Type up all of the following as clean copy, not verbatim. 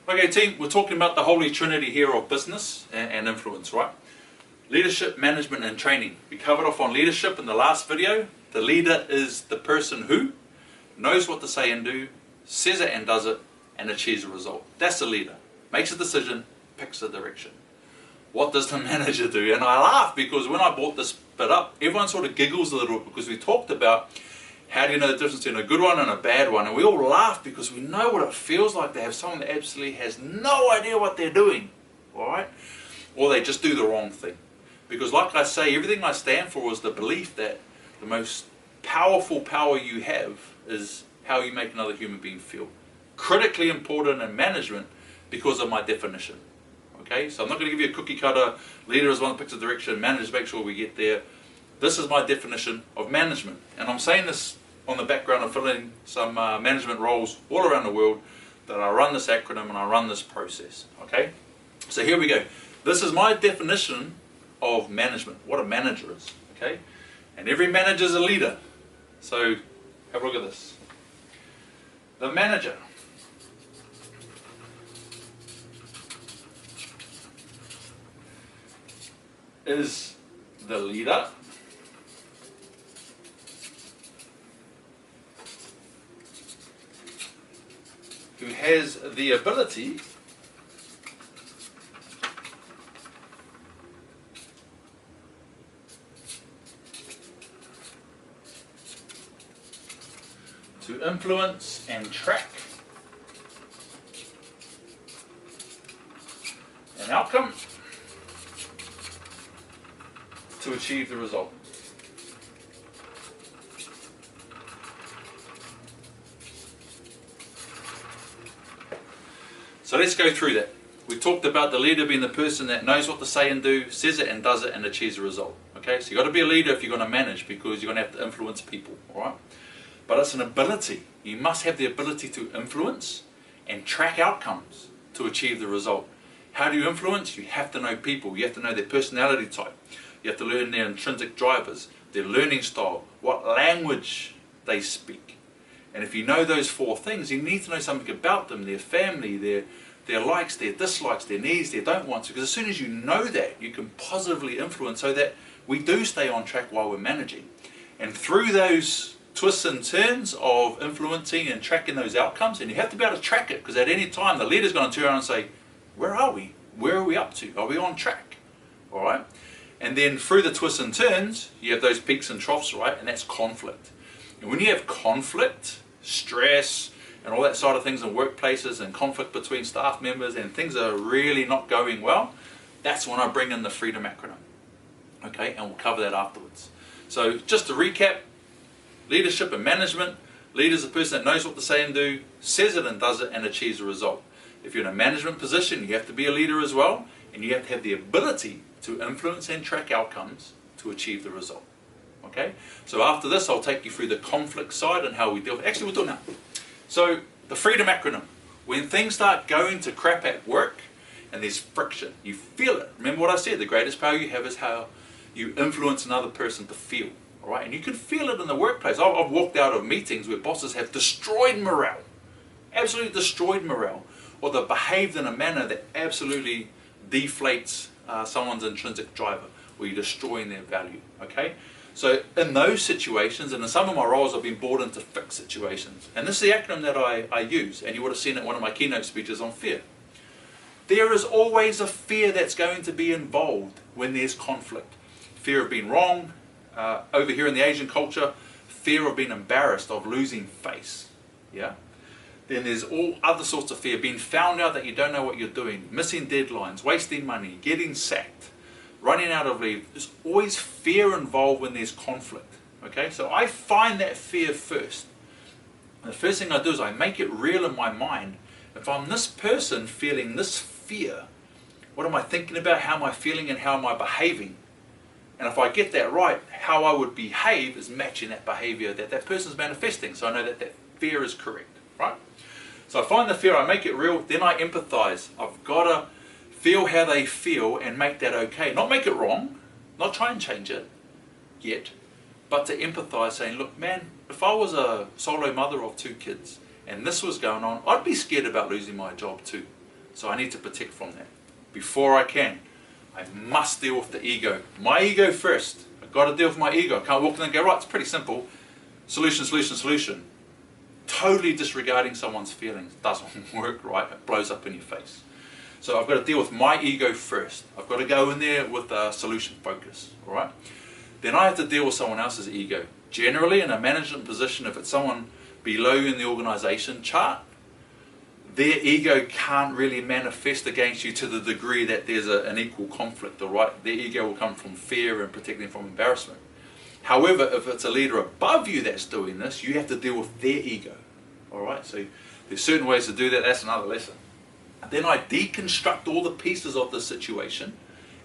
Okay team, we're talking about the holy trinity here of business and influence, right? Leadership, management and training. We covered off on leadership in the last video. The leader is the person who knows what to say and do, says it and does it, and achieves a result. That's the leader. Makes a decision, picks a direction. What does the manager do? And I laugh because when I brought this bit up, everyone sort of giggles a little because we talked about how do you know the difference between a good one and a bad one, and we all laugh because we know what it feels like to have someone that absolutely has no idea what they're doing, alright? Or they just do the wrong thing. Because like I say, everything I stand for is the belief that the most powerful power you have is how you make another human being feel. Critically important in management because of my definition. Okay, so I'm not going to give you a cookie cutter, leader is one that picks a direction, managers make sure we get there. This is my definition of management. And I'm saying this on the background of filling some management roles all around the world, that I run this acronym and I run this process. Okay, so here we go. This is my definition of management, what a manager is. Okay, and every manager is a leader. So have a look at this. The manager is the leader who has the ability to influence and track an outcome to achieve the result. So let's go through that. We talked about the leader being the person that knows what to say and do, says it and does it, and achieves a result. Okay, so you've got to be a leader if you're going to manage, because you're going to have to influence people, alright? But it's an ability. You must have the ability to influence and track outcomes to achieve the result. How do you influence? You have to know people. You have to know their personality type. You have to learn their intrinsic drivers, their learning style, what language they speak. And if you know those four things, you need to know something about them, their family, their likes, their dislikes, their needs, their don't wants. Because as soon as you know that, you can positively influence so that we do stay on track while we're managing. And through those twists and turns of influencing and tracking those outcomes, and you have to be able to track it, because at any time the leader's going to turn around and say, where are we? Where are we up to? Are we on track? Alright? And then through the twists and turns, you have those peaks and troughs, right? And that's conflict. And when you have conflict, stress, and all that side of things in workplaces, and conflict between staff members, and things are really not going well, that's when I bring in the freedom acronym. Okay, and we'll cover that afterwards. So just to recap, leadership and management. Leader is a person that knows what to say and do, says it and does it, and achieves a result. If you're in a management position, you have to be a leader as well, and you have to have the ability to influence and track outcomes to achieve the result. Okay? So after this, I'll take you through the conflict side and how we deal with it. Actually, we'll do it now. So the freedom acronym. When things start going to crap at work and there's friction, you feel it. Remember what I said, the greatest power you have is how you influence another person to feel. All right? And you can feel it in the workplace. I've walked out of meetings where bosses have destroyed morale. Absolutely destroyed morale. Or they've behaved in a manner that absolutely deflates someone's intrinsic driver, where you're destroying their value. Okay? So in those situations, and in some of my roles, I've been brought in to fix situations. And this is the acronym that I use, and you would have seen it in one of my keynote speeches on fear. There is always a fear that's going to be involved when there's conflict. Fear of being wrong, over here in the Asian culture, fear of being embarrassed, of losing face. Yeah? Then there's all other sorts of fear, being found out that you don't know what you're doing, missing deadlines, wasting money, getting sacked, running out of leave. There's always fear involved when there's conflict. Okay, so I find that fear first. And the first thing I do is I make it real in my mind. If I'm this person feeling this fear, what am I thinking about? How am I feeling and how am I behaving? And if I get that right, how I would behave is matching that behavior that that person's manifesting. So I know that that fear is correct, right? So I find the fear, I make it real, then I empathize. I've got to feel how they feel and make that okay. Not make it wrong, not try and change it yet, but to empathize, saying, look man, if I was a solo mother of 2 kids and this was going on, I'd be scared about losing my job too. So I need to protect from that. Before I can, I must deal with the ego. My ego first. I've got to deal with my ego. I can't walk in and go, right, it's pretty simple. Solution, solution, solution. Totally disregarding someone's feelings. Doesn't work, right? It blows up in your face. So I've got to deal with my ego first. I've got to go in there with a solution focus, all right? Then I have to deal with someone else's ego. Generally, in a management position, if it's someone below you in the organization chart, their ego can't really manifest against you to the degree that there's an equal conflict, all right? Their ego will come from fear and protecting from embarrassment. However, if it's a leader above you that's doing this, you have to deal with their ego, all right? So there's certain ways to do that. That's another lesson. Then I deconstruct all the pieces of the situation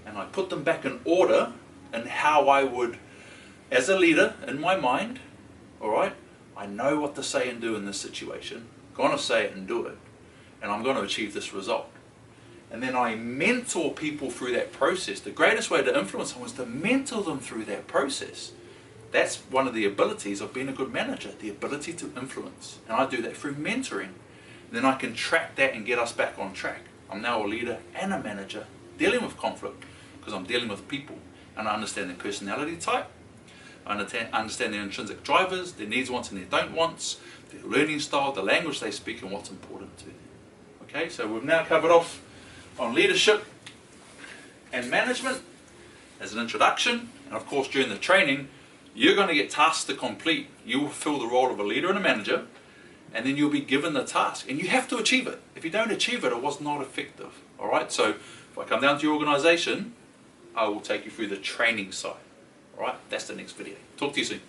and I put them back in order and how I would, as a leader in my mind, all right, I know what to say and do in this situation. I'm going to say it and do it, and I'm going to achieve this result. And then I mentor people through that process. The greatest way to influence someone is to mentor them through that process. That's one of the abilities of being a good manager, the ability to influence. And I do that through mentoring. Then I can track that and get us back on track. I'm now a leader and a manager dealing with conflict because I'm dealing with people and I understand their personality type. I understand their intrinsic drivers, their needs, wants and their don't wants, their learning style, the language they speak and what's important to them. Okay, so we've now covered off on leadership and management as an introduction, and of course during the training you're going to get tasks to complete. You will fill the role of a leader and a manager, and then you'll be given the task and you have to achieve it. If you don't achieve it, it was not effective. Alright, so if I come down to your organization, I will take you through the training side. Alright, that's the next video. Talk to you soon.